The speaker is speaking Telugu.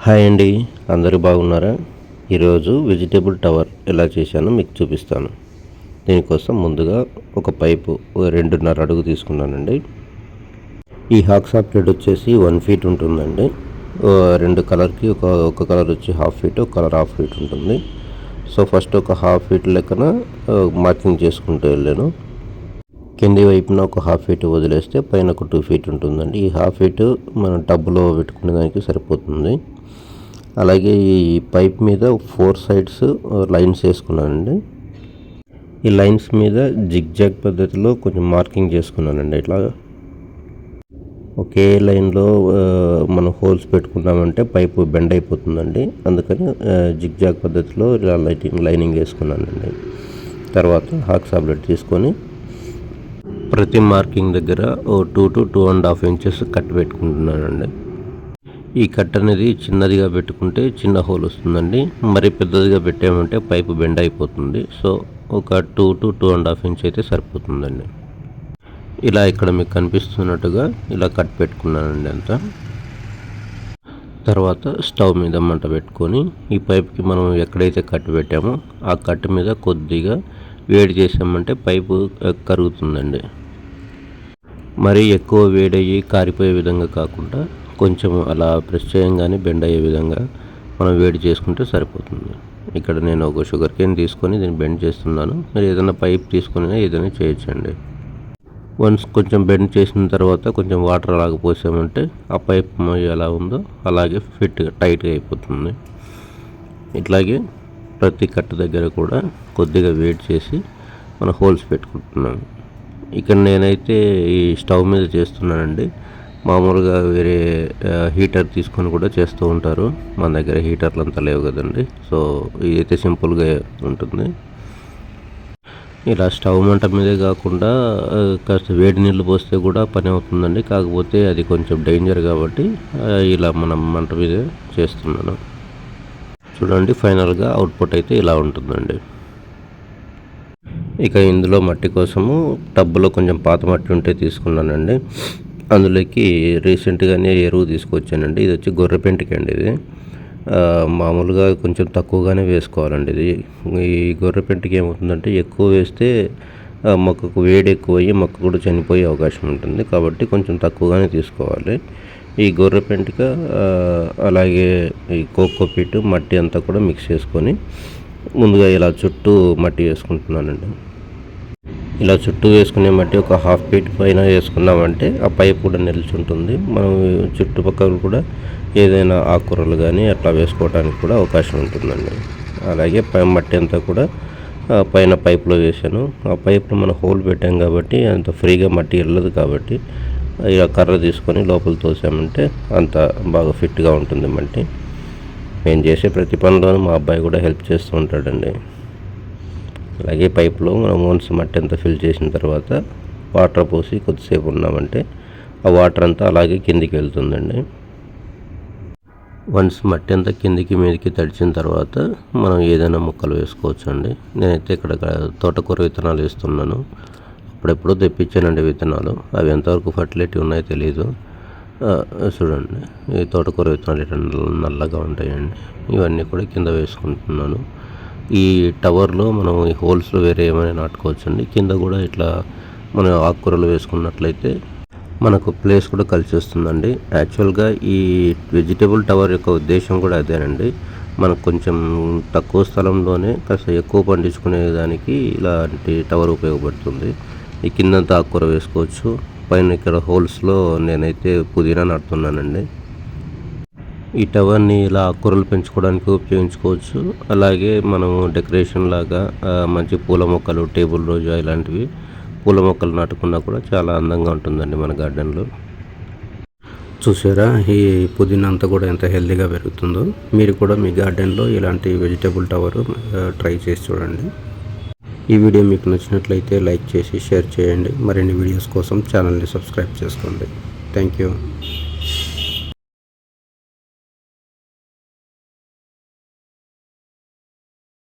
హాయ్ అండి, అందరూ బాగున్నారా? ఈరోజు వెజిటేబుల్ టవర్ ఎలా చేశానో మీకు చూపిస్తాను. దీనికోసం ముందుగా ఒక పైపు 2.5 అడుగు తీసుకున్నానండి. ఈ హాక్సా ప్లేట్ వచ్చేసి 1 ఫీట్ ఉంటుందండి. రెండు కలర్కి ఒక కలర్ వచ్చి 1/2 ఫీట్, ఒక కలర్ 1/2 ఫీట్ ఉంటుంది. సో ఫస్ట్ ఒక 1/2 ఫీట్ లెక్కన మార్కింగ్ చేసుకుంటూ వెళ్ళాను. కింది వైపున ఒక 1/2 ఫీట్ వదిలేస్తే పైన ఒక 2 ఫీట్ ఉంటుందండి. ఈ 1/2 ఫీట్ మనం టబ్లో పెట్టుకునే దానికి సరిపోతుంది. అలాగే ఈ పైప్ మీద 4 సైడ్స్ లైన్స్ వేసుకున్నానండి. ఈ లైన్స్ మీద జిగ్జాగ్ పద్ధతిలో కొంచెం మార్కింగ్ చేసుకున్నానండి. ఇట్లా ఒకే లైన్లో మనం హోల్స్ పెట్టుకున్నామంటే పైపు బెండ్ అయిపోతుందండి. అందుకని జిగ్జాగ్ పద్ధతిలో ఇలా లైనింగ్ వేసుకున్నానండి. తర్వాత హాక్సా బ్లేడ్ తీసుకొని ప్రతి మార్కింగ్ దగ్గర 2 to 2.5 ఇంచెస్ కట్ పెట్టుకుంటున్నానండి. ఈ కట్ అనేది చిన్నదిగా పెట్టుకుంటే చిన్న హోల్ వస్తుందండి. మరి పెద్దదిగా పెట్టామంటే పైపు బెండ్ అయిపోతుంది. సో ఒక 2 to 2.5 ఇంచ్ అయితే సరిపోతుందండి. ఇలా ఇక్కడ మీకు కనిపిస్తున్నట్టుగా ఇలా కట్ పెట్టుకున్నానండి అంతా. తర్వాత స్టవ్ మీద మంట పెట్టుకొని ఈ పైప్కి మనం ఎక్కడైతే కట్ పెట్టామో ఆ కట్ మీద కొద్దిగా వేడి చేసామంటే పైపు కరుగుతుందండి. మరీ ఎక్కువ వేడయ్యి కారిపోయే విధంగా కాకుండా కొంచెం అలా ప్రెస్ చేయంగానే బెండ్ అయ్యే విధంగా మనం వేడి చేసుకుంటే సరిపోతుంది. ఇక్కడ నేను ఒక షుగర్ కేన్ తీసుకొని దీన్ని బెండ్ చేస్తున్నాను. మీరు ఏదైనా పైప్ తీసుకొని ఏదైనా చేయొచ్చండి. వన్స్ కొంచెం బెండ్ చేసిన తర్వాత కొంచెం వాటర్ అలాగ పోసామంటే ఆ పైప్ ఎలా ఉందో అలాగే టైట్గా అయిపోతుంది. ఇట్లాగే ప్రతి కట్ట దగ్గర కూడా కొద్దిగా వేడి చేసి మనం హోల్స్ పెట్టుకుంటున్నాను. ఇక్కడ నేనైతే ఈ స్టవ్ మీద చేస్తున్నానండి. మామూలుగా వేరే హీటర్ తీసుకొని కూడా చేస్తూ ఉంటారు. మన దగ్గర హీటర్లు అంతా లేవు కదండి. సో ఇదైతే సింపుల్గా ఉంటుంది. ఇలా స్టవ్ మంట మీదే కాకుండా కాస్త వేడి నీళ్ళు పోస్తే కూడా పని అవుతుందండి. కాకపోతే అది కొంచెం డేంజర్ కాబట్టి ఇలా మనం మంట మీదే చేస్తున్నాను. చూడండి, ఫైనల్గా అవుట్పుట్ అయితే ఇలా ఉంటుందండి. ఇక ఇందులో మట్టి కోసము టబ్బులో కొంచెం పాత మట్టి ఉంటే తీసుకున్నానండి. అందులోకి రీసెంట్గానే ఎరువు తీసుకొచ్చానండి. ఇది వచ్చి గొర్రెపెంటికి అండి. ఇది మామూలుగా కొంచెం తక్కువగానే వేసుకోవాలండి. ఇది ఈ గొర్రెపెంటికి ఏమవుతుందంటే ఎక్కువ వేస్తే మొక్కకు వేడి ఎక్కువయ్యి మొక్క కూడా చనిపోయే అవకాశం ఉంటుంది. కాబట్టి కొంచెం తక్కువగానే తీసుకోవాలి. ఈ గొర్రెపెంటిక అలాగే ఈ కోకోపీట్ మట్టి అంతా కూడా మిక్స్ చేసుకొని ముందుగా ఇలా చుట్టూ మట్టి వేసుకుంటున్నానండి. ఇలా చుట్టూ వేసుకునే మట్టి ఒక 1/2 ఫీట్ పైన వేసుకున్నామంటే ఆ పైప్ కూడా నిల్చుంటుంది. మనం చుట్టుపక్కల కూడా ఏదైనా ఆకుకూరలు కానీ అట్లా వేసుకోవడానికి కూడా అవకాశం ఉంటుందండి. అలాగే మట్టి అంతా కూడా పైన పైపులో వేసాను. ఆ పైపులో మనం హోల్ పెట్టాం కాబట్టి అంత ఫ్రీగా మట్టి వెళ్ళదు. కాబట్టి ఇలా కర్ర తీసుకొని లోపల తోసామంటే అంత బాగా ఫిట్గా ఉంటుంది మట్టి. నేను చేసే ప్రతి పనిలోనూ మా అబ్బాయి కూడా హెల్ప్ చేస్తూ ఉంటాడండి. అలాగే పైపులో మనం వన్స్ మట్టి అంతా ఫిల్ చేసిన తర్వాత వాటర్ పోసి కొద్దిసేపు ఉన్నామంటే ఆ వాటర్ అంతా అలాగే కిందికి వెళ్తుందండి. వన్స్ మట్టి అంతా కిందికి మీదకి తడిచిన తర్వాత మనం ఏదైనా మొక్కలు వేసుకోవచ్చు అండి. నేనైతే ఇక్కడ తోటకూర విత్తనాలు వేస్తున్నాను. అప్పుడెప్పుడు తెప్పించానండి విత్తనాలు. అవి ఎంతవరకు ఫర్టిలిటీ ఉన్నాయో తెలియదు. చూడండి, ఈ తోటకూర విత్తనాలు నల్లగా ఉంటాయండి. ఇవన్నీ కూడా కింద వేసుకుంటున్నాను. ఈ టవర్లో మనం ఈ హోల్స్లో వేరే ఏమైనా నాటుకోవచ్చు అండి. కింద కూడా ఇట్లా మనం ఆకుకూరలు వేసుకున్నట్లయితే మనకు ప్లేస్ కూడా కలిసి వస్తుందండి. యాక్చువల్గా ఈ వెజిటేబుల్ టవర్ యొక్క ఉద్దేశం కూడా అదేనండి. మనకు కొంచెం తక్కువ స్థలంలోనే కాస్త ఎక్కువ పండించుకునే దానికి ఇలాంటి టవర్ ఉపయోగపడుతుంది. ఈ కిందంతా ఆకుకూర వేసుకోవచ్చు. పైన ఇక్కడ హోల్స్లో నేనైతే పుదీనా నాటుతున్నానండి. ఈ టవర్ని ఇలా ఆకుకూరలు పెంచుకోవడానికి ఉపయోగించుకోవచ్చు. అలాగే మనము డెకరేషన్ లాగా మంచి పూల మొక్కలు, టేబుల్ రోజా ఇలాంటివి పూల మొక్కలు నాటుకున్నా కూడా చాలా అందంగా ఉంటుందండి మన గార్డెన్లో. చూసారా ఈ పుదీనా అంతా కూడా ఎంత హెల్తీగా పెరుగుతుందో. మీరు కూడా మీ గార్డెన్లో ఇలాంటి వెజిటేబుల్ టవర్ ట్రై చేసి చూడండి. ఈ వీడియో మీకు నచ్చినట్లయితే లైక్ చేసి షేర్ చేయండి. మరిన్ని వీడియోస్ కోసం ఛానల్ని సబ్స్క్రైబ్ చేసుకోండి. Thank you.